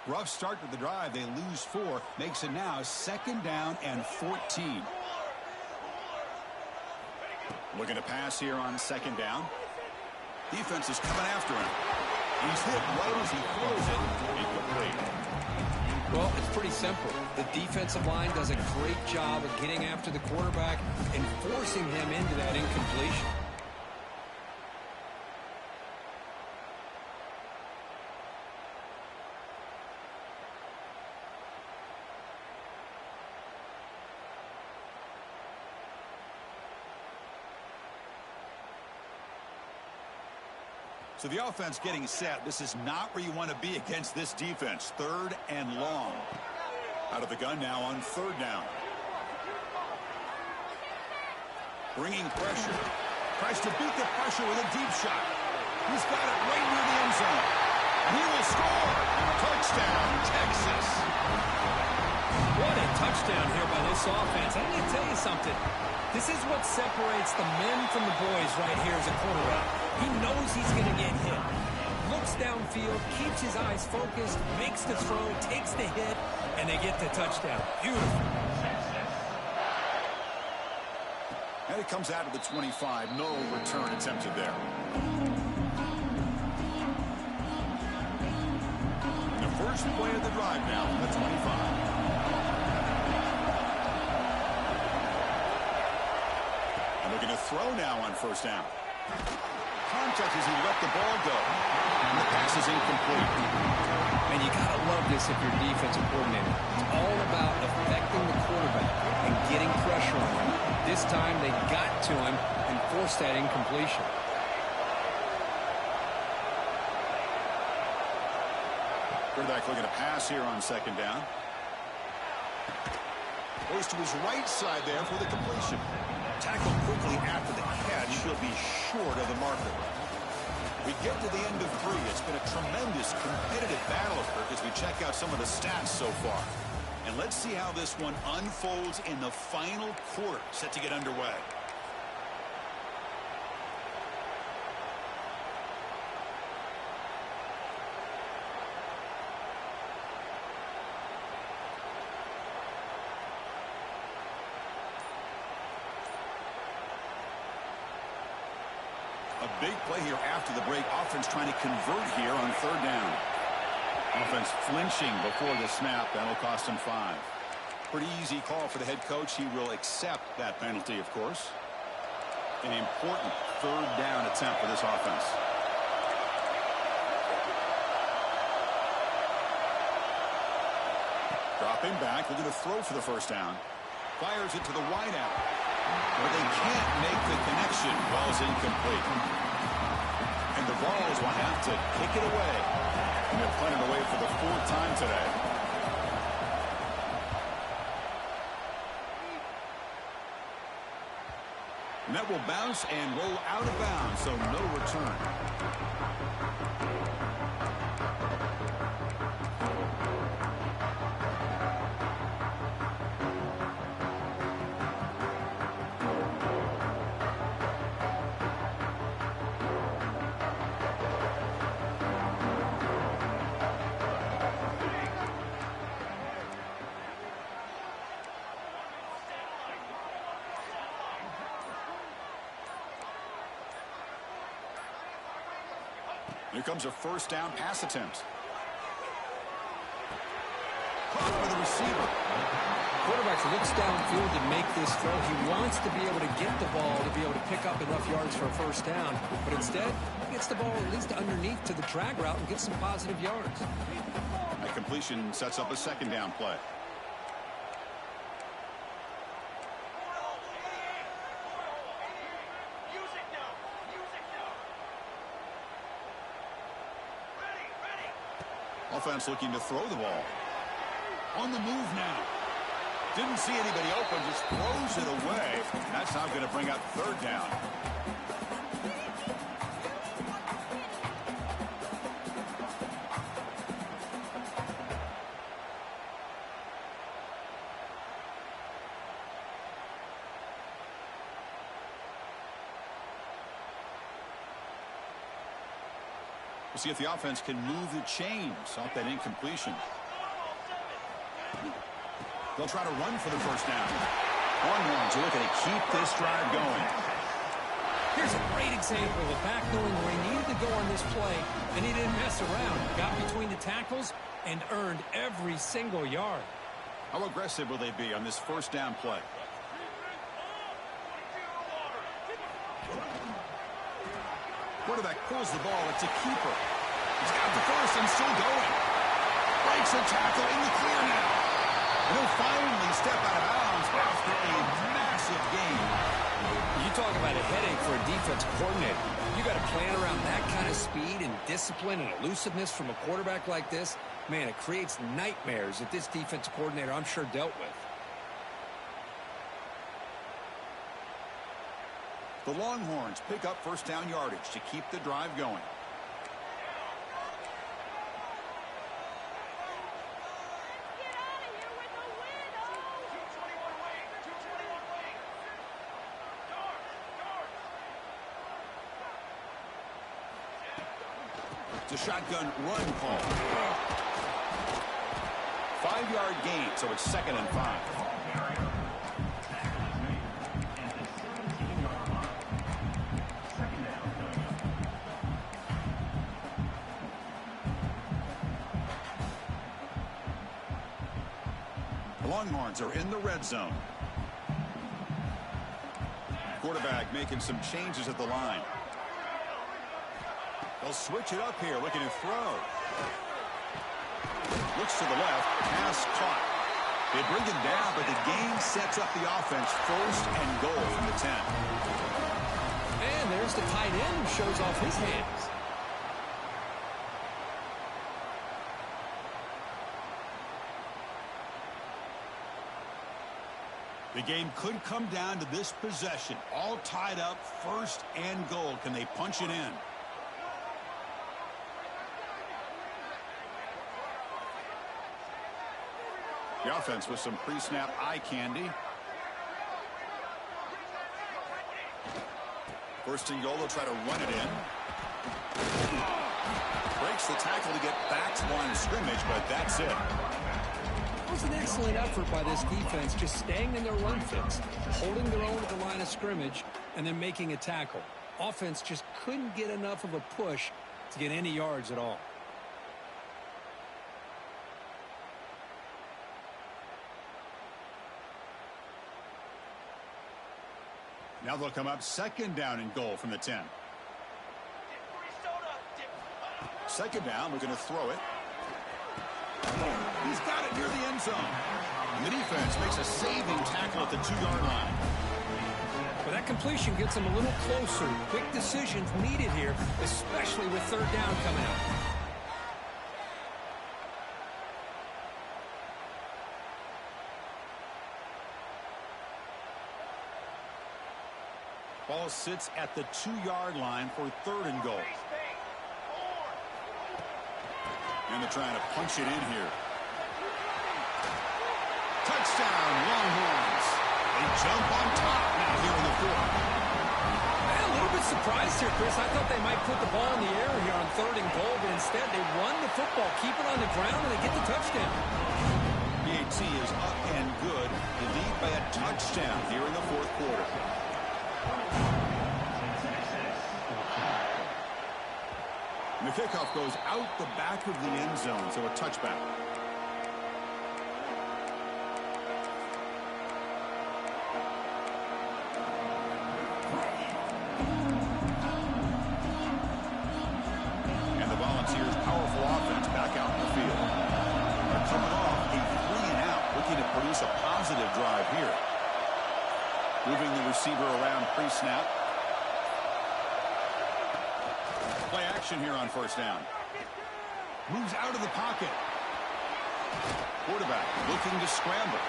Rough start to the drive. They lose 4. Makes it now 2nd down and 14. Looking to pass here on 2nd down. Defense is coming after him. He's hit right as he throws it. Incomplete. Well, it's pretty simple. The defensive line does a great job of getting after the quarterback and forcing him into that incompletion. So the offense getting set. This is not where you want to be against this defense. 3rd and long. Out of the gun now on 3rd down. Bringing pressure. Tries to beat the pressure with a deep shot. He's got it right near the end zone. And he will score. Touchdown, Texas. What a touchdown here by this offense. I'm going to tell you something. This is what separates the men from the boys right here as a quarterback. He knows he's going to get hit. Looks downfield, keeps his eyes focused, makes the throw, takes the hit, and they get the touchdown. Beautiful. And it comes out of the 25. No return attempted there. The first play of the drive now, the 25. Looking to throw now on 1st down. Contact as he let the ball go. And the pass is incomplete. And you got to love this if you're defensive coordinator. It's all about affecting the quarterback and getting pressure on him. This time they got to him and forced that incompletion. Quarterback looking to pass here on 2nd down. Goes to his right side there for the completion. Tackled quickly after the catch. He'll be short of the marker. We get to the end of 3. It's been a tremendous competitive battle, Kirk, as we check out some of the stats so far. And let's see how this one unfolds in the final quarter, set to get underway. A big play here after the break. Offense trying to convert here on third down. Offense flinching before the snap. That'll cost him 5. Pretty easy call for the head coach. He will accept that penalty, of course. An important third down attempt for this offense. Dropping back, looking to throw for the first down. Fires it to the wideout. But they can't make the connection. Ball's incomplete. And the Vols will have to kick it away. And they're punting away for the 4th time today. And that will bounce and roll out of bounds, so no return. Here comes a first down pass attempt. Caught by the receiver. Quarterback looks downfield to make this throw. He wants to be able to get the ball to be able to pick up enough yards for a first down. But instead, he gets the ball at least underneath to the drag route and gets some positive yards. A completion sets up a second down play. Offense looking to throw the ball. On the move now. Didn't see anybody open, just throws it away. That's now going to bring up third down. We'll see if the offense can move the chains off that incompletion. They'll try to run for the first down. Longhorns are looking to keep this drive going. Here's a great example of a back knowing where he needed to go on this play, and he didn't mess around. Got between the tackles and earned every single yard. How aggressive will they be on this first down play? Quarterback pulls the ball. It's a keeper. He's got the first and still going. Breaks a tackle in the clear now. And he'll finally step out of bounds after a massive gain. You talk about a headache for a defensive coordinator. You got to plan around that kind of speed and discipline and elusiveness from a quarterback like this. Man, it creates nightmares that this defensive coordinator, I'm sure, dealt with. The Longhorns pick up first down yardage to keep the drive going. It's a shotgun run call. 5-yard gain, so it's 2nd and 5. The Longhorns are in the red zone. Quarterback making some changes at the line. They'll switch it up here, looking to throw. Looks to the left, pass caught. They bring it down, but the game sets up the offense 1st and goal from the 10. And there's the tight end who shows off his hands. The game could come down to this possession. All tied up, 1st and goal. Can they punch it in? The offense with some pre-snap eye candy. First and goal, they'll try to run it in. Breaks the tackle to get back to the line of scrimmage, but that's it. It was an excellent effort by this defense, just staying in their run fix, holding their own at the line of scrimmage, and then making a tackle. Offense just couldn't get enough of a push to get any yards at all. Now they'll come up second down and goal from the 10. Second down, we're going to throw it. He's got it near the end zone. And the defense makes a saving tackle at the 2-yard line. Well, that completion gets them a little closer. Quick decisions needed here, especially with third down coming up. Ball sits at the 2-yard line for third and goal. And they're trying to punch it in here. Touchdown, Longhorns. They jump on top now here in the fourth. A little bit surprised here, Chris. I thought they might put the ball in the air here on third and goal, but instead they run the football, keep it on the ground, and they get the touchdown. BAT is up and good. They lead by a touchdown here in the fourth quarter. And the kickoff goes out the back of the end zone, so a touchback. And the Volunteers' powerful offense back out in the field. They're coming off a 3-and-out, looking to produce a positive drive here. Moving the receiver around pre-snap. Play action here on first down. Moves out of the pocket. Quarterback looking to scramble.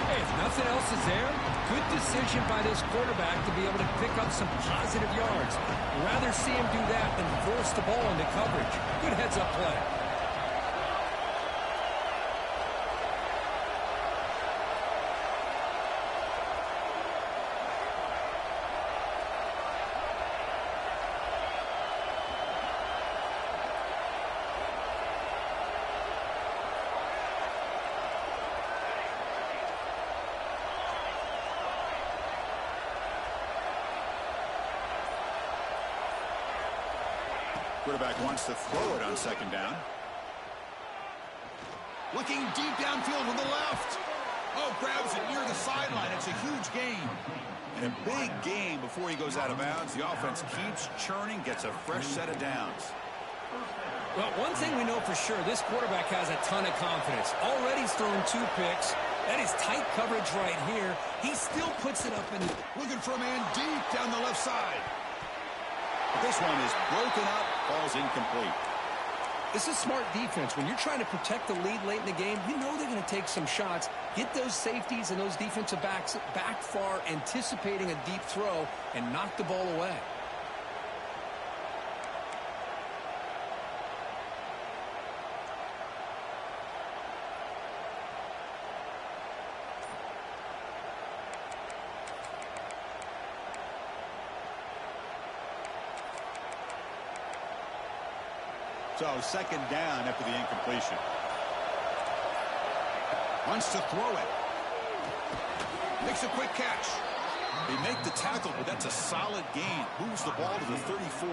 Hey, if nothing else is there, good decision by this quarterback to be able to pick up some positive yards. I'd rather see him do that than force the ball into coverage. Good heads-up play. Quarterback wants to throw it on second down. Looking deep downfield with the left. Oh, grabs it near the sideline. It's a huge gain. And a big gain before he goes out of bounds. The offense keeps churning, gets a fresh set of downs. Well, one thing we know for sure, this quarterback has a ton of confidence. Already he's thrown 2 picks. That is tight coverage right here. He still puts it up and looking for a man deep down the left side. This one is broken up, falls incomplete. This is smart defense. When you're trying to protect the lead late in the game, you know they're going to take some shots. Get those safeties and those defensive backs back far, anticipating a deep throw, and knock the ball away. So second down after the incompletion. Wants to throw it. Makes a quick catch. They make the tackle, but that's a solid gain. Moves the ball to the 34.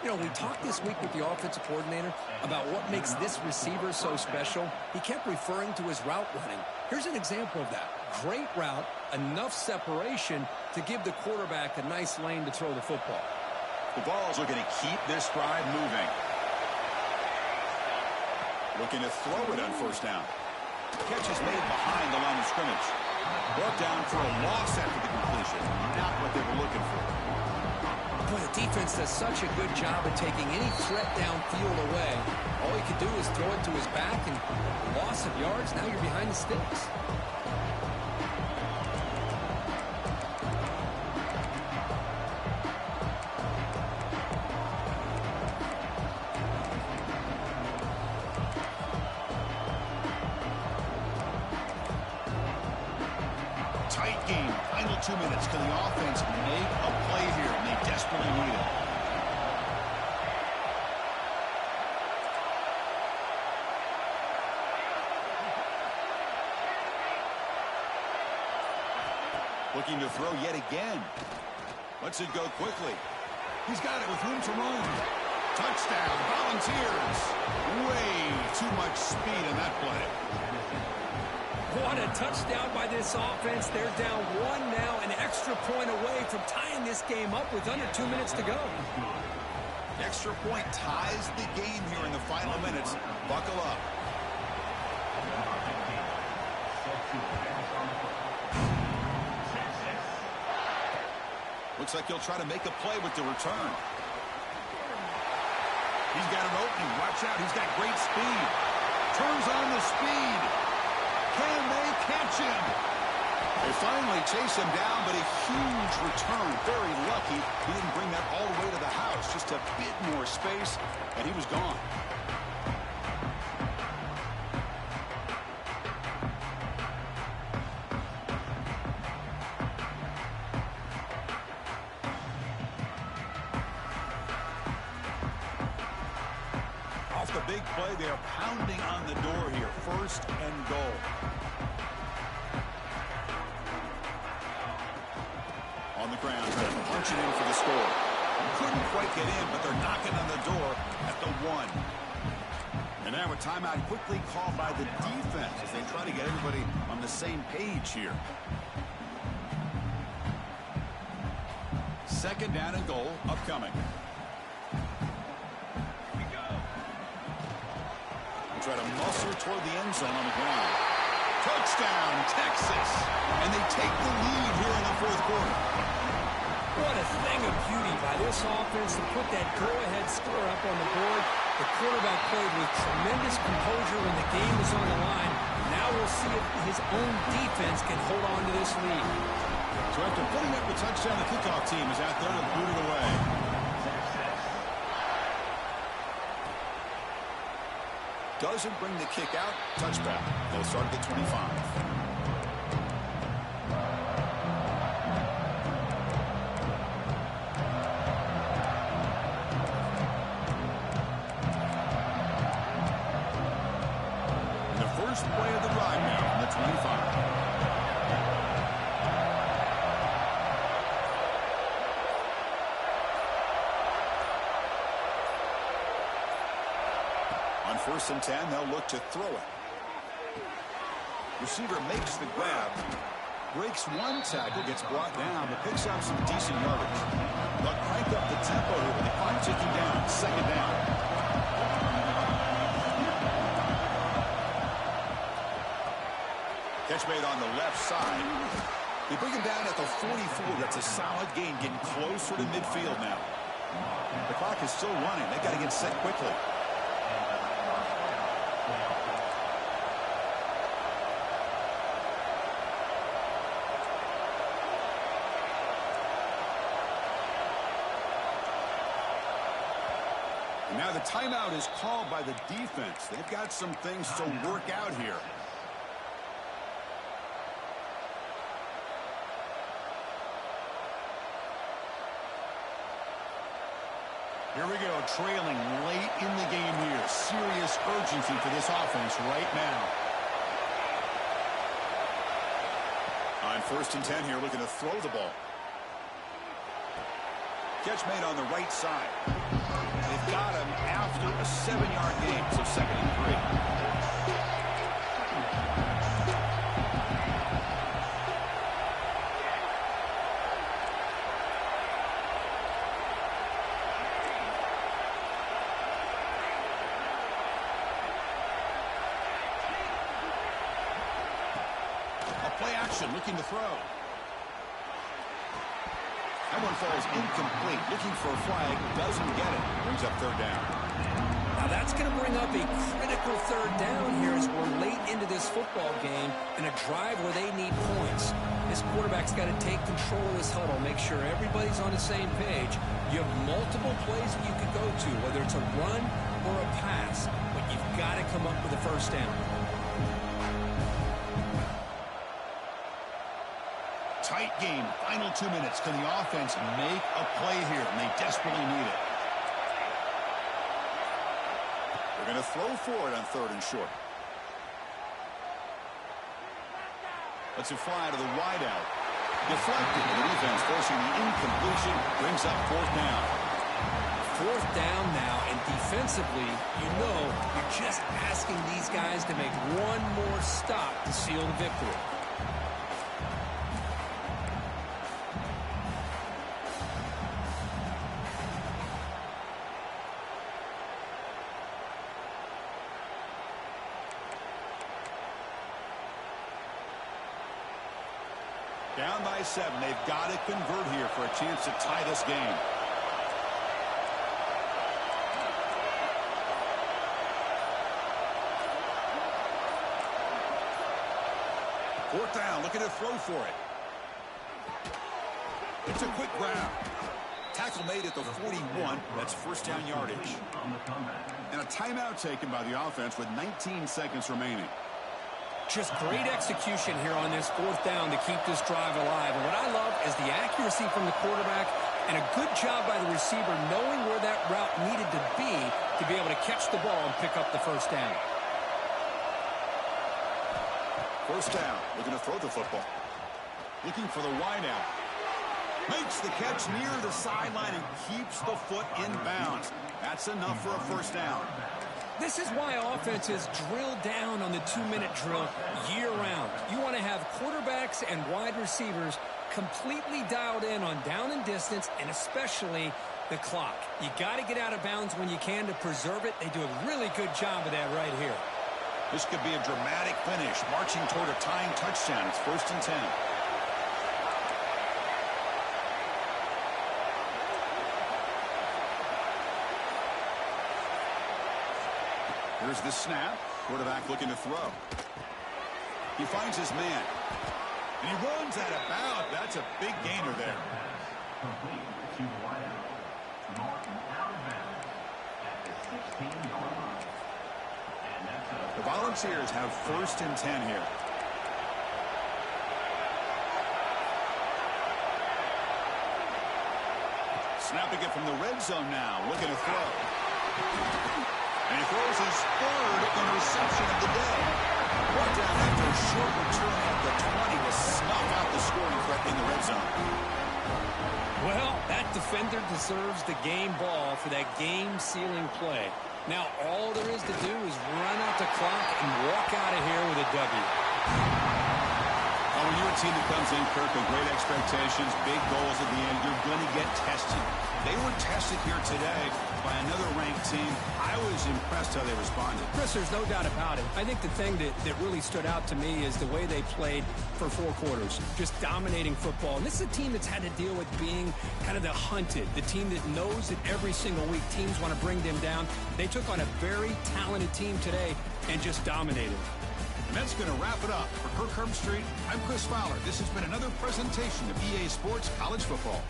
You know, we talked this week with the offensive coordinator about what makes this receiver so special. He kept referring to his route running. Here's an example of that. Great route, enough separation to give the quarterback a nice lane to throw the football. The Vols are going to keep this drive moving. Looking to throw it on first down. Catch is made behind the line of scrimmage. Brought down for a loss after the completion. Not what they were looking for. Boy, the defense does such a good job of taking any threat downfield away. All he could do is throw it to his back, and loss of yards, now you're behind the sticks. game. Final 2 minutes. Can the offense make a play here? And they desperately need it. Looking to throw yet again. Lets it go quickly. He's got it with room to roam. Touchdown, Volunteers. Way too much speed in that play. What a touchdown by this offense. They're down 1 now, an extra point away from tying this game up with under 2 minutes to go. Extra point ties the game here in the final minutes. Buckle up. Looks like he'll try to make a play with the return. He's got an opening. Watch out. He's got great speed. Turns on the speed. Can they catch him? They finally chase him down, but a huge return. Very lucky he didn't bring that all the way to the house. Just a bit more space, and he was gone. Off the big play, they are pounding on the door here. 1st and goal. On the ground, trying to punch it in for the score. Couldn't quite get in, but they're knocking on the door at the 1. And now a timeout quickly called by the defense as they try to get everybody on the same page here. 2nd down and goal upcoming. Try to muscle toward the end zone on the ground. Touchdown, Texas. And they take the lead here in the 4th quarter. What a thing of beauty by this offense to put that go-ahead score up on the board. The quarterback played with tremendous composure when the game was on the line. Now we'll see if his own defense can hold on to this lead. So after putting up the touchdown, the kickoff team is out there to boot it away. Doesn't bring the kick out. Touchback. They'll start at the 25. And the first play of the drive now from the 25. On 1st and 10, they'll look to throw it. Receiver makes the grab. Breaks one tackle, gets brought down, but picks up some decent yardage. They'll crank up the tempo here with the clock ticking down. 2nd down. Catch made on the left side. They bring him down at the 44. That's a solid gain, getting closer to midfield now. The clock is still running. They've got to get set quickly. Now the timeout is called by the defense. They've got some things to work out here. Here we go, trailing late in the game here. Serious urgency for this offense right now. On 1st and 10 here, looking to throw the ball. Catch made on the right side. They've got him after a 7-yard gain, so 2nd and 3. Play action, looking to throw. That one falls incomplete. Looking for a flag, doesn't get it. Brings up 3rd down. Now that's going to bring up a critical 3rd down here as we're late into this football game in a drive where they need points. This quarterback's got to take control of this huddle, make sure everybody's on the same page. You have multiple plays that you could go to, whether it's a run or a pass, but you've got to come up with a 1st down. tight game. Final 2 minutes. Can the offense make a play here? And they desperately need it. They're going to throw for it on 3rd and short. Lets it fly to the wideout. Deflected. The defense forcing the incompletion. Brings up 4th down. 4th down now, and defensively, you know, you're just asking these guys to make one more stop to seal the victory. Down by 7. They've got to convert here for a chance to tie this game. Fourth down, looking to throw for it. It's a quick grab. Tackle made at the 41. That's 1st down yardage. And a timeout taken by the offense with 19 seconds remaining. Just great execution here on this 4th down to keep this drive alive. And what I love is the accuracy from the quarterback and a good job by the receiver knowing where that route needed to be able to catch the ball and pick up the 1st down. 1st down, looking to throw the football. Looking for the wideout. Makes the catch near the sideline and keeps the foot in bounds. That's enough for a 1st down. This is why offenses drill down on the 2-minute drill year-round. You want to have quarterbacks and wide receivers completely dialed in on down and distance, and especially the clock. You got to get out of bounds when you can to preserve it. They do a really good job of that right here. This could be a dramatic finish, marching toward a tying touchdown. It's 1st and 10. Here's the snap. Quarterback looking to throw. He finds his man. And he runs out of bounds. That's a big gainer there. Complete to the wideout. Martin out of bounds at the 16-yard line. And that's a... The Volunteers have 1st and 10 here. Snapping it from the red zone now. Looking to throw. And he throws his 3rd interception of the day. Brought down after a short return at the 20 to snuff out the scoring threat in the red zone. Well, that defender deserves the game ball for that game-sealing play. Now, all there is to do is run out the clock and walk out of here with a W. When you're a team that comes in, Kirk, with great expectations, big goals at the end, you're going to get tested. They were tested here today by another ranked team. I was impressed how they responded. Chris, there's no doubt about it. I think the thing that really stood out to me is the way they played for 4 quarters, just dominating football. And this is a team that's had to deal with being kind of the hunted, the team that knows that every single week teams want to bring them down. They took on a very talented team today and just dominated. And that's going to wrap it up. For Kirk Herbstreit, I'm Chris Fowler. This has been another presentation of EA Sports College Football.